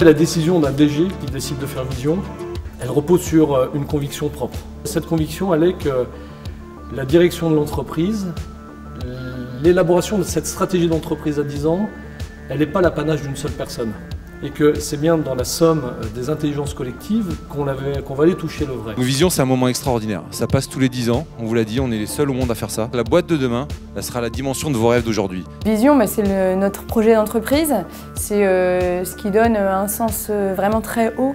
La décision d'un DG qui décide de faire Vision, elle repose sur une conviction propre. Cette conviction, elle est que la direction de l'entreprise, l'élaboration de cette stratégie d'entreprise à 10 ans, elle n'est pas l'apanage d'une seule personne. Et que c'est bien dans la somme des intelligences collectives qu'on va aller toucher le vrai. Vision, c'est un moment extraordinaire. Ça passe tous les 10 ans, on vous l'a dit, on est les seuls au monde à faire ça. La boîte de demain, elle sera la dimension de vos rêves d'aujourd'hui. Vision, c'est notre projet d'entreprise. C'est ce qui donne un sens vraiment très haut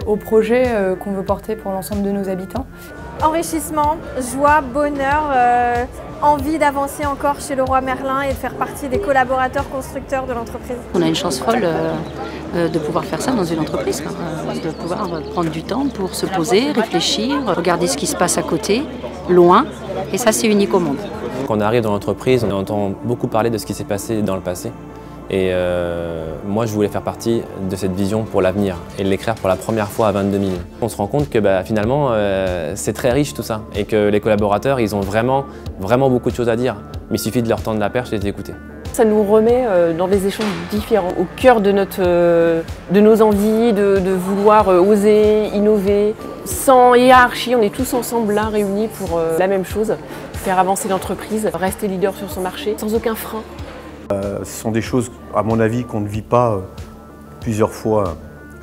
au projet qu'on veut porter pour l'ensemble de nos habitants. Enrichissement, joie, bonheur, envie d'avancer encore chez Leroy Merlin et de faire partie des collaborateurs constructeurs de l'entreprise. On a une chance folle de pouvoir faire ça dans une entreprise, de pouvoir prendre du temps pour se poser, réfléchir, regarder ce qui se passe à côté, loin, et ça c'est unique au monde. Quand on arrive dans l'entreprise, on entend beaucoup parler de ce qui s'est passé dans le passé. Et moi, je voulais faire partie de cette vision pour l'avenir et l'écrire pour la première fois à 22 000. On se rend compte que finalement, c'est très riche tout ça et que les collaborateurs, ils ont vraiment beaucoup de choses à dire. Mais il suffit de leur tendre la perche et de les écouter. Ça nous remet dans des échanges différents, au cœur de nos envies, de vouloir oser, innover. Sans hiérarchie, on est tous ensemble là, réunis pour la même chose, faire avancer l'entreprise, rester leader sur son marché, sans aucun frein. Ce sont des choses, à mon avis, qu'on ne vit pas plusieurs fois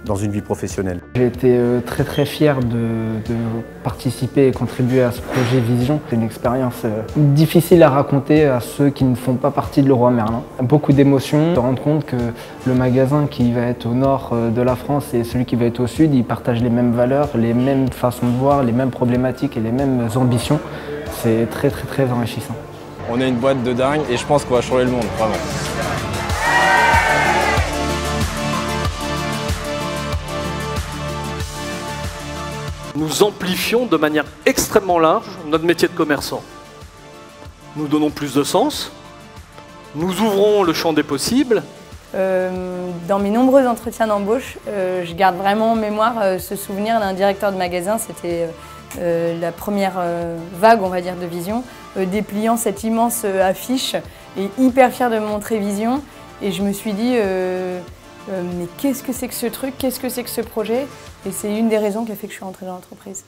dans une vie professionnelle. J'ai été très fier de participer et contribuer à ce projet Vision. C'est une expérience difficile à raconter à ceux qui ne font pas partie de Leroy Merlin. Beaucoup d'émotions, se rendre compte que le magasin qui va être au nord de la France et celui qui va être au sud, ils partagent les mêmes valeurs, les mêmes façons de voir, les mêmes problématiques et les mêmes ambitions. C'est très enrichissant. On est une boîte de dingue et je pense qu'on va changer le monde, vraiment. Nous amplifions de manière extrêmement large notre métier de commerçant. Nous donnons plus de sens, nous ouvrons le champ des possibles. Dans mes nombreux entretiens d'embauche, je garde vraiment en mémoire ce souvenir d'un directeur de magasin. C'était la première vague, on va dire, de Vision, dépliant cette immense affiche et hyper fier de me montrer Vision. Et je me suis dit, mais qu'est-ce que c'est que ce truc, qu'est-ce que c'est que ce projet? Et c'est une des raisons qui a fait que je suis rentrée dans l'entreprise.